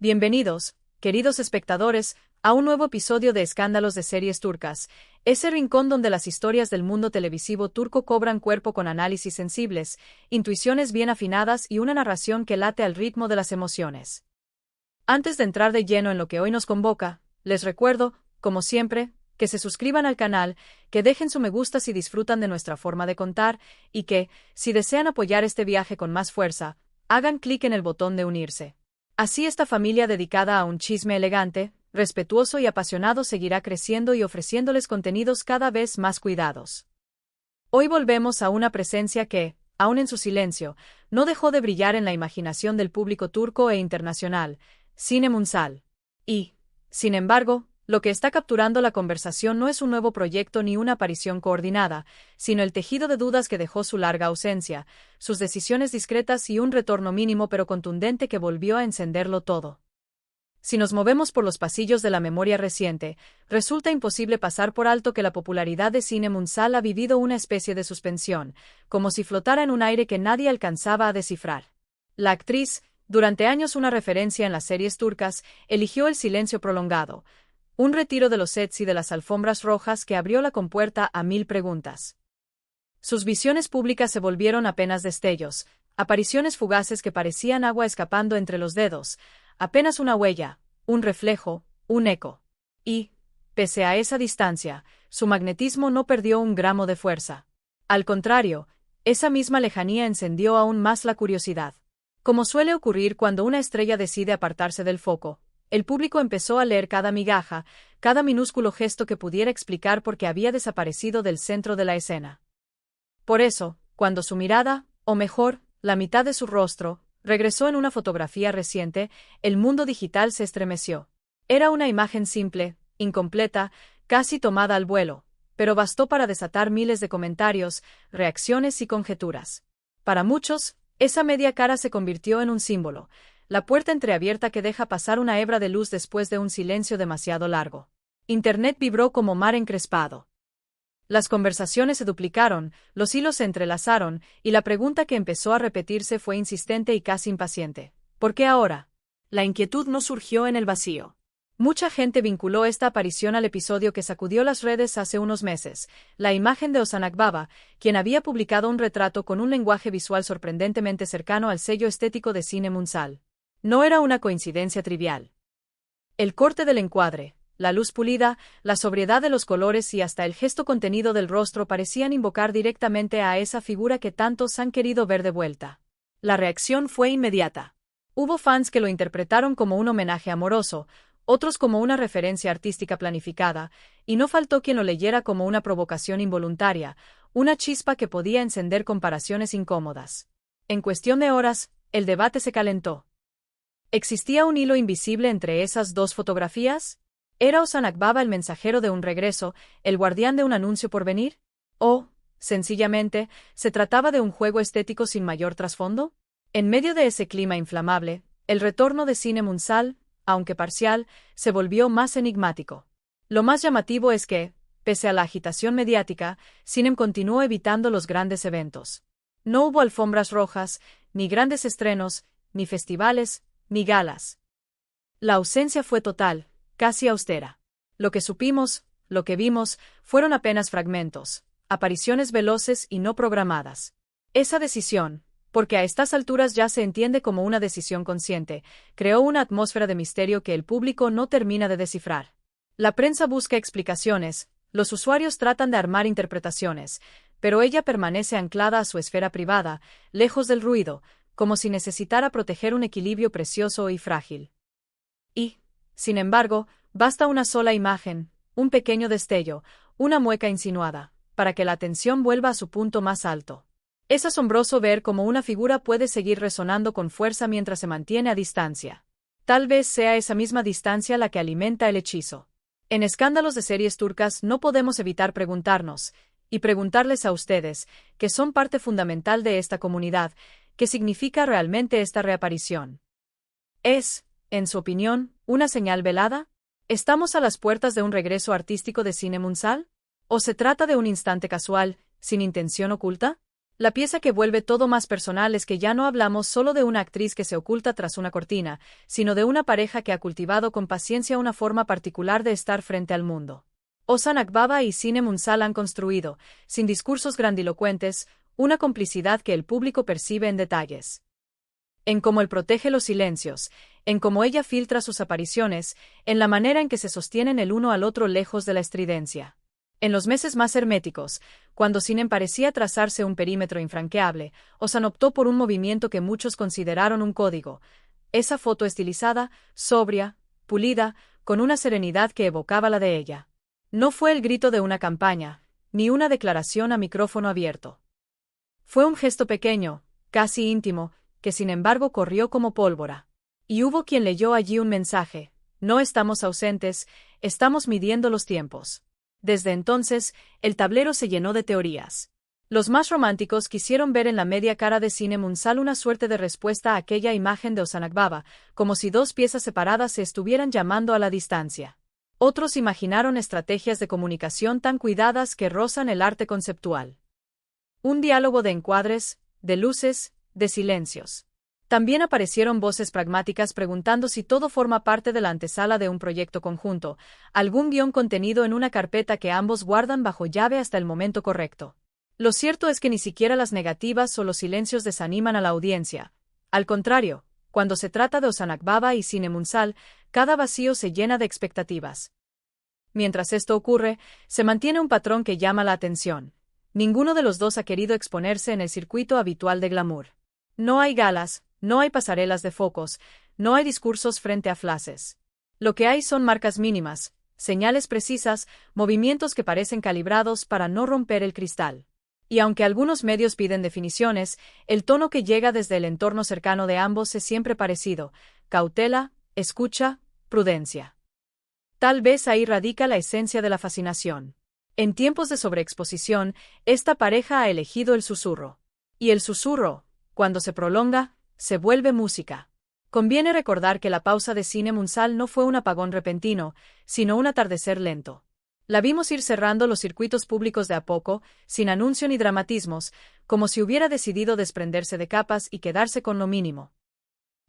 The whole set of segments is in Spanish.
Bienvenidos, queridos espectadores, a un nuevo episodio de Escándalos de Series Turcas, ese rincón donde las historias del mundo televisivo turco cobran cuerpo con análisis sensibles, intuiciones bien afinadas y una narración que late al ritmo de las emociones. Antes de entrar de lleno en lo que hoy nos convoca, les recuerdo, como siempre, que se suscriban al canal, que dejen su me gusta si disfrutan de nuestra forma de contar y que, si desean apoyar este viaje con más fuerza, hagan clic en el botón de unirse. Así esta familia dedicada a un chisme elegante, respetuoso y apasionado seguirá creciendo y ofreciéndoles contenidos cada vez más cuidados. Hoy volvemos a una presencia que, aun en su silencio, no dejó de brillar en la imaginación del público turco e internacional, Sinem Ünsal. Y, sin embargo, lo que está capturando la conversación no es un nuevo proyecto ni una aparición coordinada, sino el tejido de dudas que dejó su larga ausencia, sus decisiones discretas y un retorno mínimo pero contundente que volvió a encenderlo todo. Si nos movemos por los pasillos de la memoria reciente, resulta imposible pasar por alto que la popularidad de Sinem Ünsal ha vivido una especie de suspensión, como si flotara en un aire que nadie alcanzaba a descifrar. La actriz, durante años una referencia en las series turcas, eligió el silencio prolongado, un retiro de los sets y de las alfombras rojas que abrió la compuerta a mil preguntas. Sus visiones públicas se volvieron apenas destellos, apariciones fugaces que parecían agua escapando entre los dedos, apenas una huella, un reflejo, un eco. Y, pese a esa distancia, su magnetismo no perdió un gramo de fuerza. Al contrario, esa misma lejanía encendió aún más la curiosidad. Como suele ocurrir cuando una estrella decide apartarse del foco, el público empezó a leer cada migaja, cada minúsculo gesto que pudiera explicar por qué había desaparecido del centro de la escena. Por eso, cuando su mirada, o mejor, la mitad de su rostro, regresó en una fotografía reciente, el mundo digital se estremeció. Era una imagen simple, incompleta, casi tomada al vuelo, pero bastó para desatar miles de comentarios, reacciones y conjeturas. Para muchos, esa media cara se convirtió en un símbolo, la puerta entreabierta que deja pasar una hebra de luz después de un silencio demasiado largo. Internet vibró como mar encrespado. Las conversaciones se duplicaron, los hilos se entrelazaron, y la pregunta que empezó a repetirse fue insistente y casi impaciente. ¿Por qué ahora? La inquietud no surgió en el vacío. Mucha gente vinculó esta aparición al episodio que sacudió las redes hace unos meses, la imagen de Ozan Akbaba, quien había publicado un retrato con un lenguaje visual sorprendentemente cercano al sello estético de Sinem Ünsal. No era una coincidencia trivial. El corte del encuadre, la luz pulida, la sobriedad de los colores y hasta el gesto contenido del rostro parecían invocar directamente a esa figura que tantos han querido ver de vuelta. La reacción fue inmediata. Hubo fans que lo interpretaron como un homenaje amoroso, otros como una referencia artística planificada, y no faltó quien lo leyera como una provocación involuntaria, una chispa que podía encender comparaciones incómodas. En cuestión de horas, el debate se calentó. ¿Existía un hilo invisible entre esas dos fotografías? ¿Era Ozan Akbaba el mensajero de un regreso, el guardián de un anuncio por venir? ¿O, sencillamente, se trataba de un juego estético sin mayor trasfondo? En medio de ese clima inflamable, el retorno de Sinem Ünsal, aunque parcial, se volvió más enigmático. Lo más llamativo es que, pese a la agitación mediática, Sinem continuó evitando los grandes eventos. No hubo alfombras rojas, ni grandes estrenos, ni festivales, ni galas. La ausencia fue total, casi austera. Lo que supimos, lo que vimos, fueron apenas fragmentos, apariciones veloces y no programadas. Esa decisión, porque a estas alturas ya se entiende como una decisión consciente, creó una atmósfera de misterio que el público no termina de descifrar. La prensa busca explicaciones, los usuarios tratan de armar interpretaciones, pero ella permanece anclada a su esfera privada, lejos del ruido, como si necesitara proteger un equilibrio precioso y frágil. Y, sin embargo, basta una sola imagen, un pequeño destello, una mueca insinuada, para que la atención vuelva a su punto más alto. Es asombroso ver cómo una figura puede seguir resonando con fuerza mientras se mantiene a distancia. Tal vez sea esa misma distancia la que alimenta el hechizo. En Escándalos de Series Turcas no podemos evitar preguntarnos, y preguntarles a ustedes, que son parte fundamental de esta comunidad, ¿qué significa realmente esta reaparición? ¿Es, en su opinión, una señal velada? ¿Estamos a las puertas de un regreso artístico de Sinem Ünsal? ¿O se trata de un instante casual, sin intención oculta? La pieza que vuelve todo más personal es que ya no hablamos solo de una actriz que se oculta tras una cortina, sino de una pareja que ha cultivado con paciencia una forma particular de estar frente al mundo. Ozan Akbaba y Sinem Unsal han construido, sin discursos grandilocuentes, una complicidad que el público percibe en detalles. En cómo él protege los silencios, en cómo ella filtra sus apariciones, en la manera en que se sostienen el uno al otro lejos de la estridencia. En los meses más herméticos, cuando Sinem parecía trazarse un perímetro infranqueable, Ozan optó por un movimiento que muchos consideraron un código. Esa foto estilizada, sobria, pulida, con una serenidad que evocaba la de ella. No fue el grito de una campaña, ni una declaración a micrófono abierto. Fue un gesto pequeño, casi íntimo, que sin embargo corrió como pólvora. Y hubo quien leyó allí un mensaje: no estamos ausentes, estamos midiendo los tiempos. Desde entonces, el tablero se llenó de teorías. Los más románticos quisieron ver en la media cara de Sinem Unsal una suerte de respuesta a aquella imagen de Ozan Akbaba, como si dos piezas separadas se estuvieran llamando a la distancia. Otros imaginaron estrategias de comunicación tan cuidadas que rozan el arte conceptual. Un diálogo de encuadres, de luces, de silencios. También aparecieron voces pragmáticas preguntando si todo forma parte de la antesala de un proyecto conjunto, algún guión contenido en una carpeta que ambos guardan bajo llave hasta el momento correcto. Lo cierto es que ni siquiera las negativas o los silencios desaniman a la audiencia. Al contrario, cuando se trata de Ozan Akbaba y Sinem Unsal, cada vacío se llena de expectativas. Mientras esto ocurre, se mantiene un patrón que llama la atención. Ninguno de los dos ha querido exponerse en el circuito habitual de glamour. No hay galas, no hay pasarelas de focos, no hay discursos frente a flashes. Lo que hay son marcas mínimas, señales precisas, movimientos que parecen calibrados para no romper el cristal. Y aunque algunos medios piden definiciones, el tono que llega desde el entorno cercano de ambos es siempre parecido: cautela, escucha, prudencia. Tal vez ahí radica la esencia de la fascinación. En tiempos de sobreexposición, esta pareja ha elegido el susurro. Y el susurro, cuando se prolonga, se vuelve música. Conviene recordar que la pausa de Sinem Unsal no fue un apagón repentino, sino un atardecer lento. La vimos ir cerrando los circuitos públicos de a poco, sin anuncio ni dramatismos, como si hubiera decidido desprenderse de capas y quedarse con lo mínimo.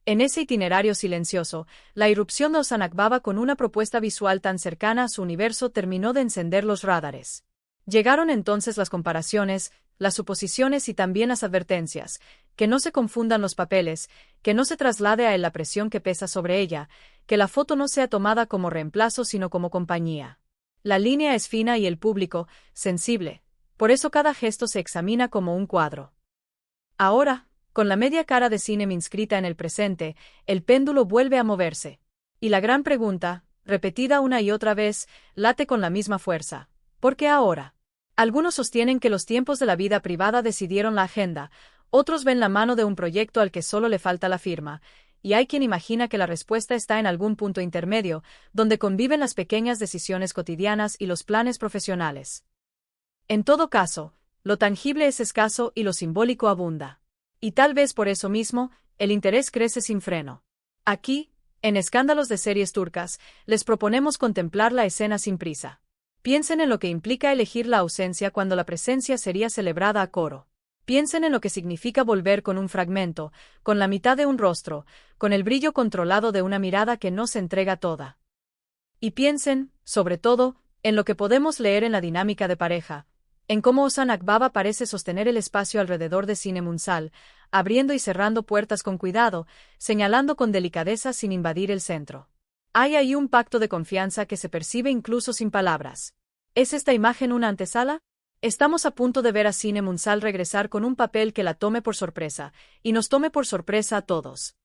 En ese itinerario silencioso, la irrupción de Ozan Akbaba con una propuesta visual tan cercana a su universo terminó de encender los radares. Llegaron entonces las comparaciones, las suposiciones y también las advertencias: que no se confundan los papeles, que no se traslade a él la presión que pesa sobre ella, que la foto no sea tomada como reemplazo sino como compañía. La línea es fina y el público, sensible. Por eso cada gesto se examina como un cuadro. Ahora, con la media cara de Sinem inscrita en el presente, el péndulo vuelve a moverse. Y la gran pregunta, repetida una y otra vez, late con la misma fuerza: ¿por qué ahora? Algunos sostienen que los tiempos de la vida privada decidieron la agenda, otros ven la mano de un proyecto al que solo le falta la firma, y hay quien imagina que la respuesta está en algún punto intermedio, donde conviven las pequeñas decisiones cotidianas y los planes profesionales. En todo caso, lo tangible es escaso y lo simbólico abunda. Y tal vez por eso mismo, el interés crece sin freno. Aquí, en Escándalos de Series Turcas, les proponemos contemplar la escena sin prisa. Piensen en lo que implica elegir la ausencia cuando la presencia sería celebrada a coro. Piensen en lo que significa volver con un fragmento, con la mitad de un rostro, con el brillo controlado de una mirada que no se entrega toda. Y piensen, sobre todo, en lo que podemos leer en la dinámica de pareja, en cómo Ozan Akbaba parece sostener el espacio alrededor de Sinem Unsal, abriendo y cerrando puertas con cuidado, señalando con delicadeza sin invadir el centro. Hay ahí un pacto de confianza que se percibe incluso sin palabras. ¿Es esta imagen una antesala? Estamos a punto de ver a Sinem Unsal regresar con un papel que la tome por sorpresa, y nos tome por sorpresa a todos.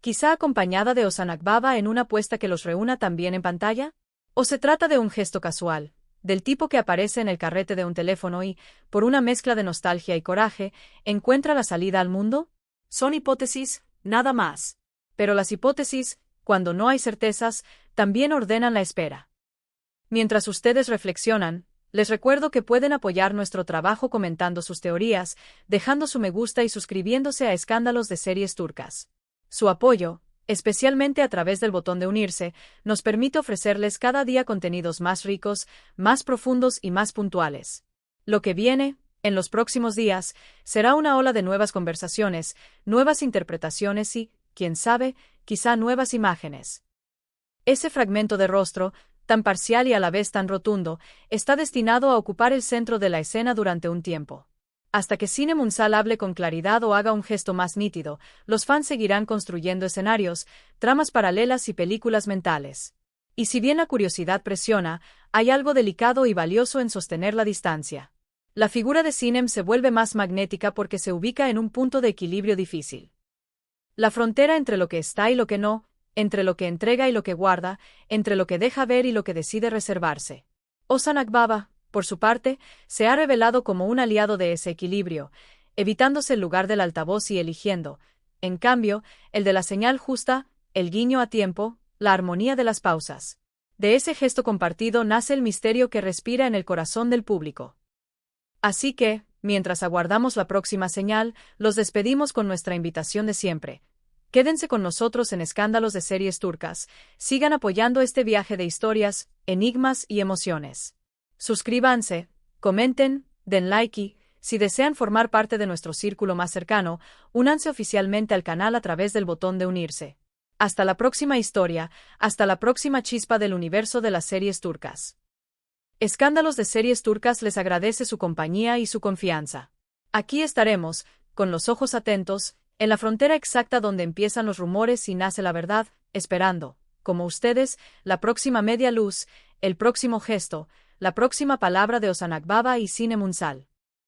Quizá acompañada de Ozan Akbaba en una apuesta que los reúna también en pantalla. ¿O se trata de un gesto casual, del tipo que aparece en el carrete de un teléfono y, por una mezcla de nostalgia y coraje, encuentra la salida al mundo? Son hipótesis, nada más. Pero las hipótesis, cuando no hay certezas, también ordenan la espera. Mientras ustedes reflexionan, les recuerdo que pueden apoyar nuestro trabajo comentando sus teorías, dejando su me gusta y suscribiéndose a Escándalos de Series Turcas. Su apoyo, especialmente a través del botón de unirse, nos permite ofrecerles cada día contenidos más ricos, más profundos y más puntuales. Lo que viene, En los próximos días, será una ola de nuevas conversaciones, nuevas interpretaciones y, quién sabe, quizá nuevas imágenes. Ese fragmento de rostro, tan parcial y a la vez tan rotundo, está destinado a ocupar el centro de la escena durante un tiempo. Hasta que Cine Munsal hable con claridad o haga un gesto más nítido, los fans seguirán construyendo escenarios, tramas paralelas y películas mentales. Y si bien la curiosidad presiona, hay algo delicado y valioso en sostener la distancia. La figura de Cinem se vuelve más magnética porque se ubica en un punto de equilibrio difícil. La frontera entre lo que está y lo que no, entre lo que entrega y lo que guarda, entre lo que deja ver y lo que decide reservarse. Ozan Akbaba, por su parte, se ha revelado como un aliado de ese equilibrio, evitándose el lugar del altavoz y eligiendo, en cambio, el de la señal justa, el guiño a tiempo, la armonía de las pausas. De ese gesto compartido nace el misterio que respira en el corazón del público. Así que, mientras aguardamos la próxima señal, los despedimos con nuestra invitación de siempre. Quédense con nosotros en Escándalos de Series Turcas, sigan apoyando este viaje de historias, enigmas y emociones. Suscríbanse, comenten, den like y, si desean formar parte de nuestro círculo más cercano, únanse oficialmente al canal a través del botón de unirse. Hasta la próxima historia, hasta la próxima chispa del universo de las series turcas. Escándalos de Series Turcas les agradece su compañía y su confianza. Aquí estaremos, con los ojos atentos, en la frontera exacta donde empiezan los rumores y nace la verdad, esperando, como ustedes, la próxima media luz, el próximo gesto, la próxima palabra de Ozan Akbaba y Cine Munsal.